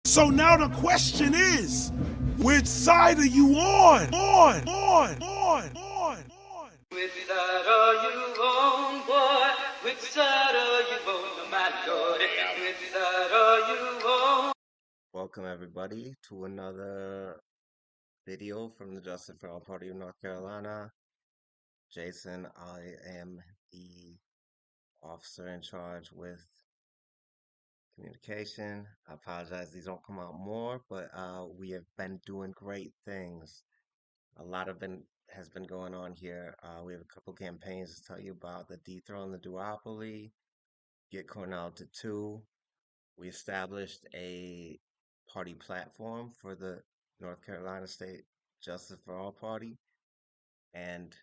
So now the question is, which side are you on? Which side are you on, boy? Which side are you on, my lord? Which side are you on? Welcome everybody to another video from the Justice for All Party of North Carolina. Jason, I am the officer in charge with communication. I apologize these don't come out more, but we have been doing great things. A lot of been has been going on here. We have a couple campaigns to tell you about: the dethrone the duopoly, get Cornell to 2. We established a party platform for the North Carolina State Justice for All Party, and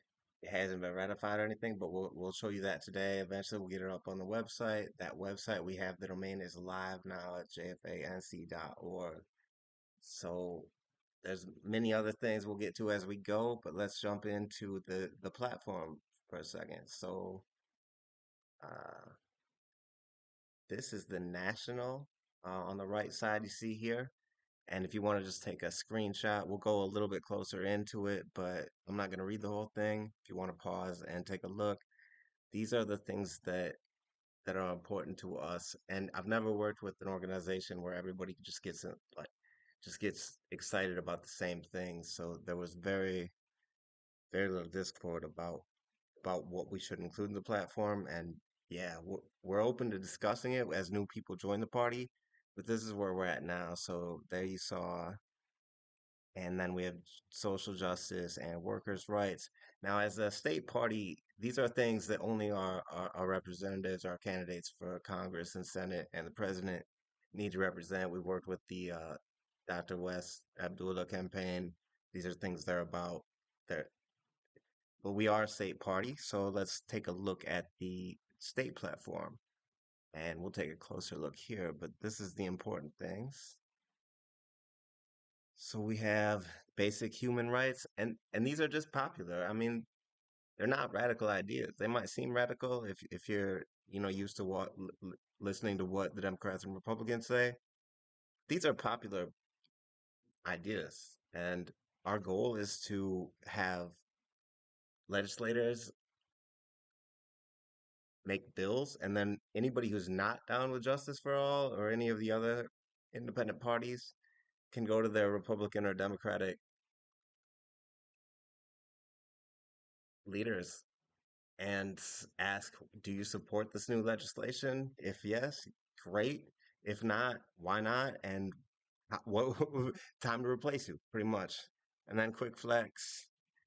it hasn't been ratified or anything, but we'll show you that today. Eventually, we'll get it up on the website. That website we have, the domain is live now at jfanc.org. So there's many other things we'll get to as we go, but let's jump into the platform for a second. So uh, this is the national. On the right side, you see here. And if you want to just take a screenshot, we'll go a little bit closer into it, but I'm not going to read the whole thing. If you want to pause and take a look, these are the things that are important to us. And I've never worked with an organization where everybody just gets just gets excited about the same things. So there was very little discord about what we should include in the platform. And yeah, we're open to discussing it as new people join the party, but this is where we're at now. So there you saw, and then we have social justice and workers' rights. Now, as a state party, these are things that only our representatives, our candidates for Congress and Senate, and the president need to represent. We worked with the Dr. West Abdullah campaign. These are things they're about. They're, but we are a state party, so let's take a look at the state platform, and we'll take a closer look here. But this is the important things. So we have basic human rights, and these are just popular. I mean, they're not radical ideas. They might seem radical if you're, used to listening to what the Democrats and Republicans say. These are popular ideas, and our goal is to have legislators make bills, and then anybody who's not down with Justice for All or any of the other independent parties can go to their Republican or Democratic leaders and ask, do you support this new legislation? If yes, great. If not, why not? And what time to replace you, pretty much. And then quick flex.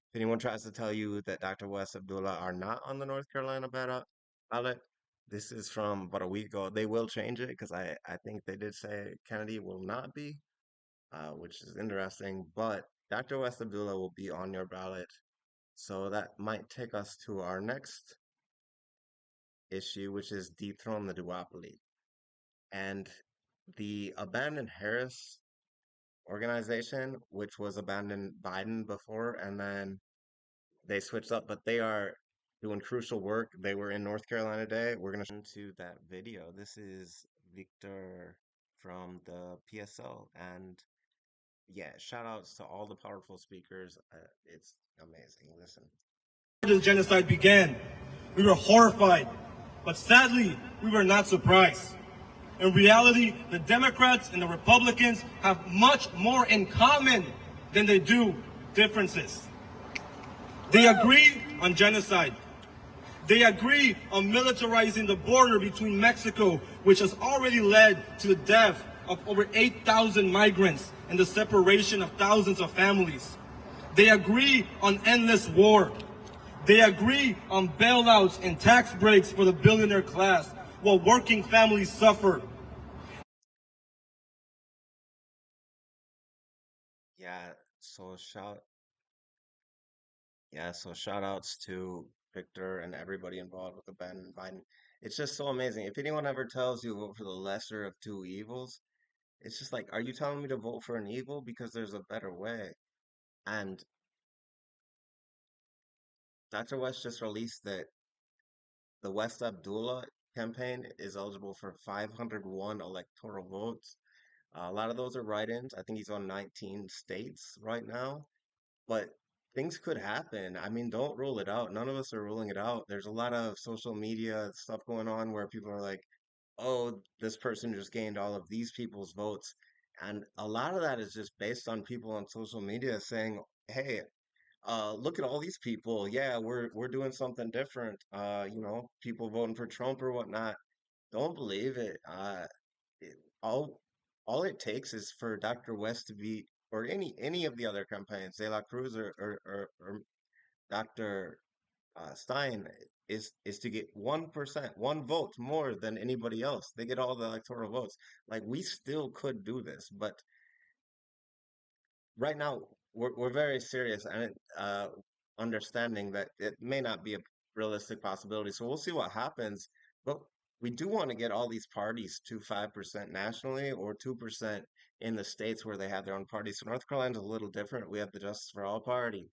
If anyone tries to tell you that Dr. West Abdullah are not on the North Carolina ballot, this is from about a week ago. They will change it because I think they did say Kennedy will not be, which is interesting. But Dr. West Abdullah will be on your ballot. So that might take us to our next issue, which is dethrone the duopoly. And the abandoned Harris organization, which was abandoned Biden before, and then they switched up, but they are doing crucial work. They were in North Carolina today. We're going to into that video. This is Victor from the PSL. And yeah, shout outs to all the powerful speakers. It's amazing. Listen. The genocide began, we were horrified, but sadly, we were not surprised. In reality, the Democrats and the Republicans have much more in common than they do differences. They agree on genocide. They agree on militarizing the border between Mexico, which has already led to the death of over 8,000 migrants and the separation of thousands of families. They agree on endless war. They agree on bailouts and tax breaks for the billionaire class, while working families suffer. Yeah, so shout outs to Victor and everybody involved with the Biden. It's just so amazing. If anyone ever tells you vote for the lesser of two evils, it's just like, are you telling me to vote for an evil because there's a better way? And Dr. West just released that the West Abdullah campaign is eligible for 501 electoral votes. A lot of those are write-ins. I think he's on 19 states right now, but things could happen. I mean, don't rule it out. None of us are ruling it out. There's a lot of social media stuff going on where people are like, oh, this person just gained all of these people's votes. And a lot of that is just based on people on social media saying, hey, look at all these people. Yeah, we're doing something different. People voting for Trump or whatnot. Don't believe it. It, all all it takes is for Dr. West to be, or any of the other campaigns, De La Cruz or Dr. Stein, is to get 1%, one vote more than anybody else. They get all the electoral votes. Like we still could do this, but right now we're very serious and understanding that it may not be a realistic possibility. So we'll see what happens. But we do want to get all these parties to 5% nationally or 2% in the states where they have their own parties. So North Carolina's a little different. We have the Justice for All party.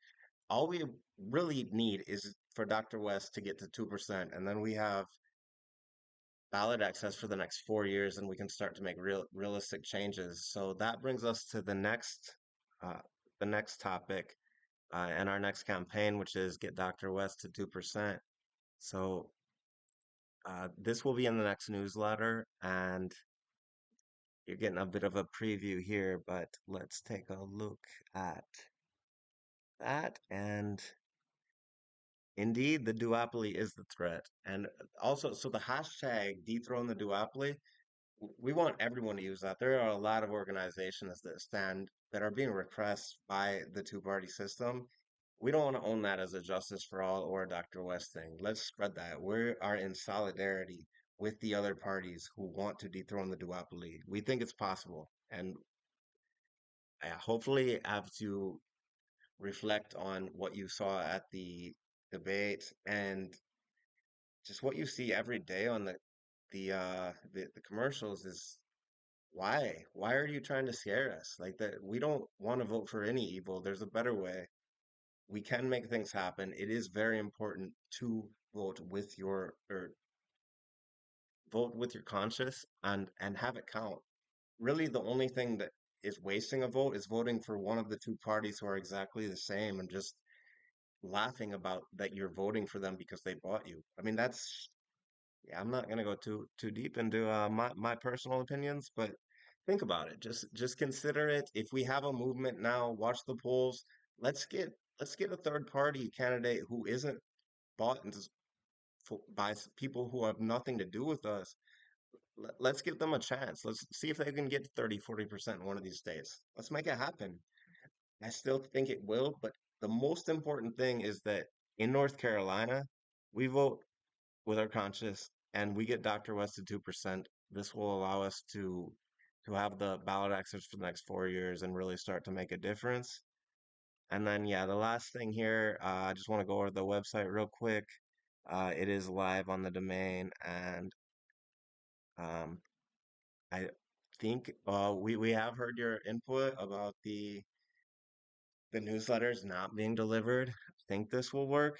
All we really need is for Dr. West to get to 2%, and then we have ballot access for the next 4 years, and we can start to make realistic changes. So that brings us to uh, the next topic, and our next campaign, which is get Dr. West to 2%. So this will be in the next newsletter, and you're getting a bit of a preview here, but let's take a look at that. And indeed, the duopoly is the threat. And also, so the hashtag dethrone the duopoly, we want everyone to use that. There are a lot of organizations that are being repressed by the two-party system. We don't want to own that as a Justice for All or a Dr. West thing. Let's spread that. We are in solidarity with the other parties who want to dethrone the duopoly. We think it's possible. And hopefully, have to reflect on what you saw at the debate and just what you see every day on the commercials is why are you trying to scare us like that? We don't want to vote for any evil. There's a better way. We can make things happen. It is very important to vote with your conscience and have it count. Really, the only thing that is wasting a vote is voting for one of the two parties who are exactly the same and just laughing about that you're voting for them because they bought you. I mean, that's yeah, I'm not gonna go too deep into my personal opinions, but think about it. Just consider it. If we have a movement now, watch the polls. Let's get let's get a third party candidate who isn't bought by people who have nothing to do with us. Let's give them a chance. Let's see if they can get 30-40% in one of these states. Let's make it happen. I still think it will, but the most important thing is that in North Carolina, we vote with our conscience and we get Dr. West to 2%. This will allow us to have the ballot access for the next 4 years and really start to make a difference. And then, yeah, the last thing here, I just want to go over the website real quick. It is live on the domain, and um, I think we have heard your input about the newsletters not being delivered. I think this will work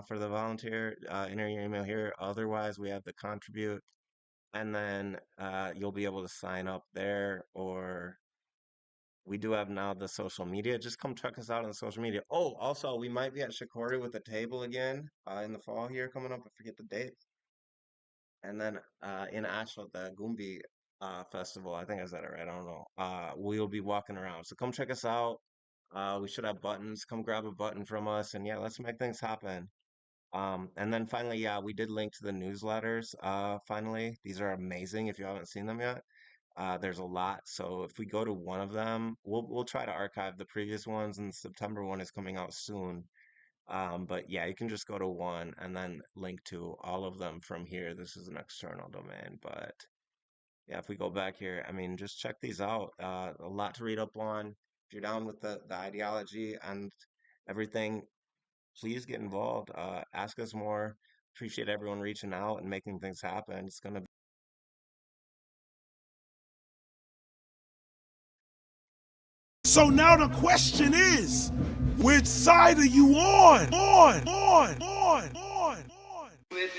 for the volunteer. Enter your email here. Otherwise, we have the contribute, and then you'll be able to sign up there. Or we do have now the social media. Just come check us out on social media. Oh, also, we might be at Shikori with the table again in the fall here coming up. I forget the date. And then in Asheville, the Goombi Festival, I think I said it right, I don't know. We'll be walking around. So come check us out. We should have buttons. Come grab a button from us. And yeah, let's make things happen. And then finally, yeah, we did link to the newsletters. Finally, these are amazing if you haven't seen them yet. There's a lot. So if we go to one of them, we'll try to archive the previous ones, and the September one is coming out soon. But yeah, you can just go to one and then link to all of them from here. This is an external domain, but yeah, if we go back here, I mean, just check these out. A lot to read up on. If you're down with the ideology and everything, please get involved. Ask us more. Appreciate everyone reaching out and making things happen. It's gonna be So now the question is, which side are you on? On. With